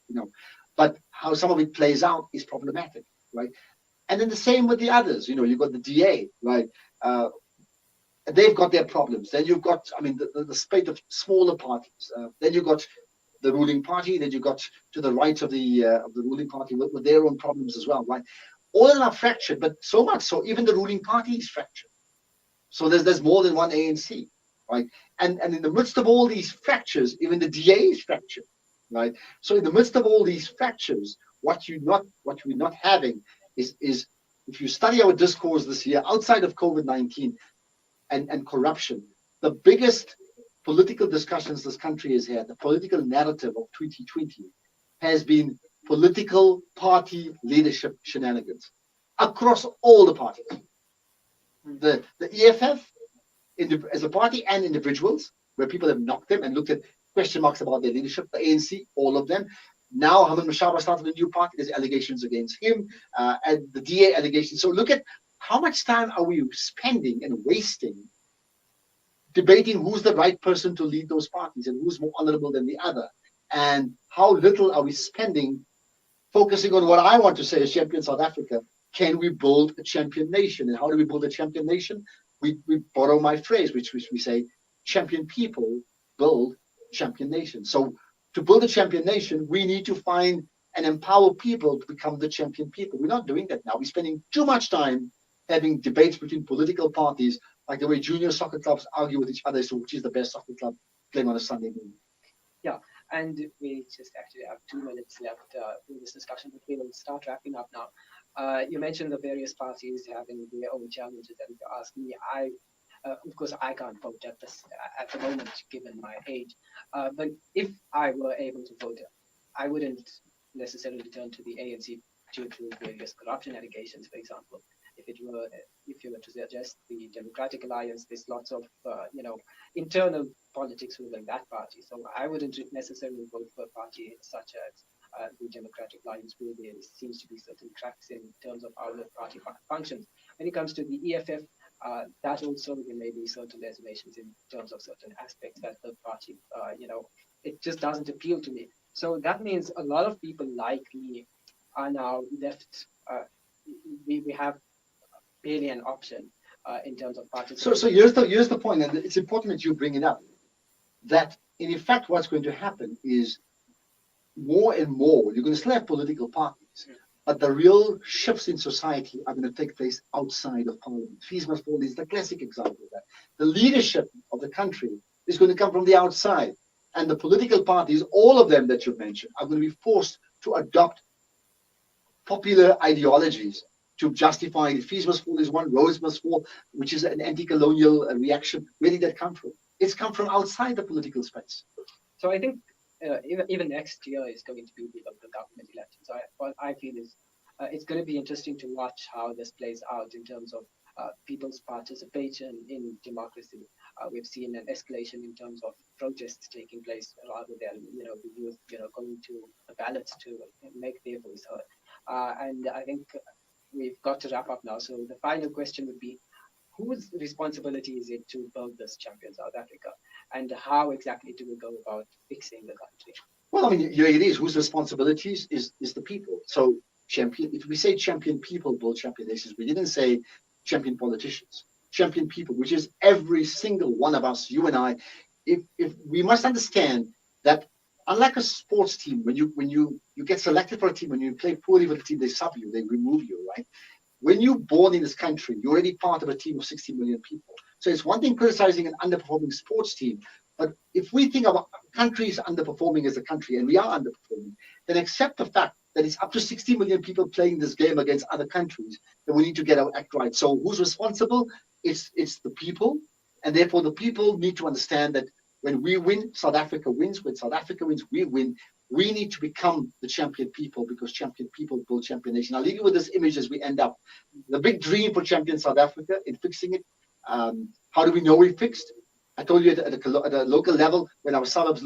But how some of it plays out is problematic, right? And then the same with the others, you've got the DA, right? They've got their problems. Then you've got, the spate of smaller parties. Then you've got the ruling party. Then you've got to the right of the ruling party with their own problems as well, right? All of them are fractured, but so much so, even the ruling party is fractured. So there's more than one ANC, right? And in the midst of all these fractures, even the DA is fractured, right? So in the midst of all these fractures, what we're not having is if you study our discourse this year, outside of COVID-19 and corruption, the biggest political discussions this country has had, the political narrative of 2020, has been political party leadership shenanigans. across all the parties. The EFF as a party and individuals, where people have knocked them and looked at question marks about their leadership. The ANC, all of them. Now Hamid Mashaba started a new party. There's allegations against him, and the DA allegations. So look at how much time are we spending and wasting debating who's the right person to lead those parties and who's more honorable than the other, and how little are we spending focusing on what I want to say as Champion South Africa. Can we build a champion nation? And how do we build a champion nation? We borrow my phrase, which we say, champion people build champion nation. So to build a champion nation, we need to find and empower people to become the champion people. We're not doing that now. We're spending too much time having debates between political parties, like the way junior soccer clubs argue with each other as to which is the best soccer club playing on a Sunday morning. Yeah, and we just actually have 2 minutes left in this discussion, but we will start wrapping up now. You mentioned the various parties having their own challenges, and you asked me, of course, I can't vote at the moment, given my age. But if I were able to vote, I wouldn't necessarily turn to the ANC due to various corruption allegations, for example. If you were to suggest the Democratic Alliance, there's lots of internal politics within that party. So I wouldn't necessarily vote for a party such as the Democratic Alliance, where there seems to be certain cracks in terms of how the party functions. When it comes to the EFF, that also there may be certain reservations in terms of certain aspects that the party, it just doesn't appeal to me. So that means a lot of people like me are now left. We have barely an option in terms of participation. So here's the point, and it's important that you bring it up. That in effect, what's going to happen is more and more you're going to still have political parties, but the real shifts in society are going to take place outside of parliament. Fees must fall is the classic example of that. The leadership of the country is going to come from the outside, and the political parties, all of them that you mentioned, are going to be forced to adopt popular ideologies to justify fees must fall is one, roads must fall, which is an anti-colonial reaction. Where did that come from? It's come from outside the political space. So I think even next year is going to be the local government elections. So what I feel is it's going to be interesting to watch how this plays out in terms of people's participation in democracy. We've seen an escalation in terms of protests taking place rather than the youth going to the ballots to make their voice heard. And I think we've got to wrap up now. So the final question would be, whose responsibility is it to build this champion South Africa? And how exactly do we go about fixing the country? Well, I mean, it is. Whose responsibilities is the people. So if we say champion people build champion nations, we didn't say champion politicians. Champion people, which is every single one of us, you and I. If we must understand that unlike a sports team, when you get selected for a team, when you play poorly for the team, they sub you, they remove you, right? When you're born in this country, you're already part of a team of 60 million people. So it's one thing criticizing an underperforming sports team, but if we think of countries underperforming as a country, and we are underperforming, then accept the fact that it's up to 60 million people playing this game against other countries, then we need to get our act right. So who's responsible? It's the people, and therefore the people need to understand that when we win, South Africa wins. When South Africa wins, we win. We need to become the champion people, because champion people build champion nation. I'll leave you with this image as we end up. The big dream for champion South Africa in fixing it. How do we know we fixed? I told you at a local level, when our townships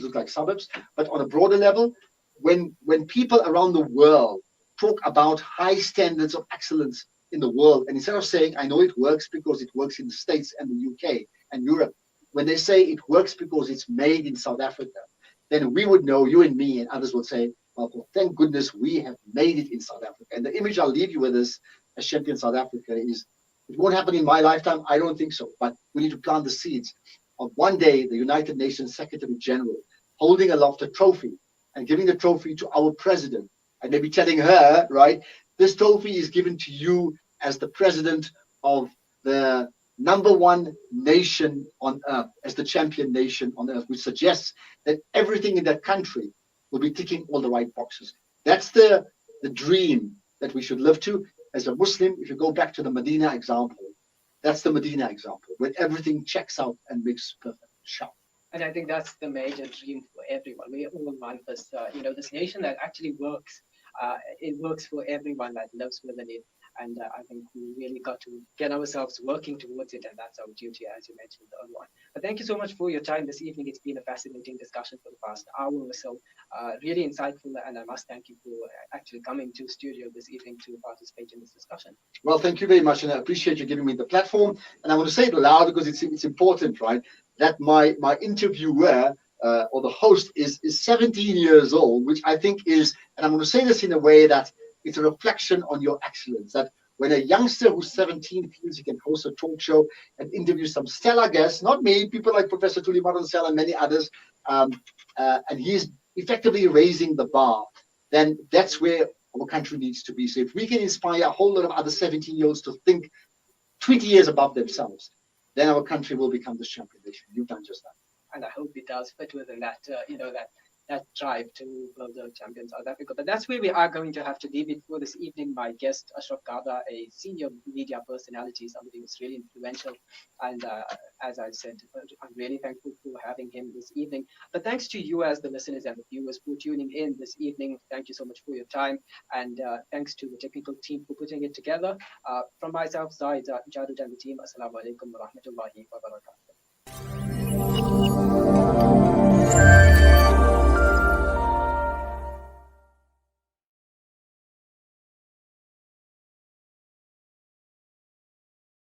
look like suburbs, but on a broader level, when people around the world talk about high standards of excellence in the world, and instead of saying, I know it works because it works in the States and the UK and Europe, when they say it works because it's made in South Africa, then we would know, you and me and others would say, well, thank goodness we have made it in South Africa. And the image I'll leave you with is, as champion South Africa, is it won't happen in my lifetime. I don't think so. But we need to plant the seeds of one day the United Nations Secretary General holding aloft a trophy and giving the trophy to our president, and maybe telling her, right, this trophy is given to you as the president of the #1 nation on earth, as the champion nation on earth, which suggests that everything in that country will be ticking all the right boxes. That's the dream that we should live to. As a Muslim, if you go back to the Medina example, that's the Medina example, where everything checks out and makes perfect shot. And I think that's the major dream for everyone. We all want this, this nation that actually works it works for everyone that loves melanin. And I think we really got to get ourselves working towards it, and that's our duty, as you mentioned earlier on. But thank you so much for your time this evening. It's been a fascinating discussion for the past hour or so. Really insightful, and I must thank you for actually coming to studio this evening to participate in this discussion. Well, thank you very much, and I appreciate you giving me the platform. And I want to say it loud because it's important, right? That my interviewer or the host is 17 years old, which I think is, and I'm going to say this in a way that it's a reflection on your excellence. That when a youngster who's 17 feels he can host a talk show and interview some stellar guests, not me, people like Professor Tuli Madonsela and many others, and he's effectively raising the bar, then that's where our country needs to be. So if we can inspire a whole lot of other 17-year-olds to think 20 years above themselves, then our country will become the champion nation. You've done just that. And I hope it does fit within that, that drive to build the champion South Africa. But that's where we are going to have to leave it for this evening. My guest, Ashraf Garda, a senior media personality, somebody who's really influential. And as I said, I'm really thankful for having him this evening. But thanks to you as the listeners and the viewers for tuning in this evening. Thank you so much for your time. And thanks to the technical team for putting it together. From myself, Zahid Jadwat and the team, Assalamu alaikum wa rahmatullahi wa barakatuh.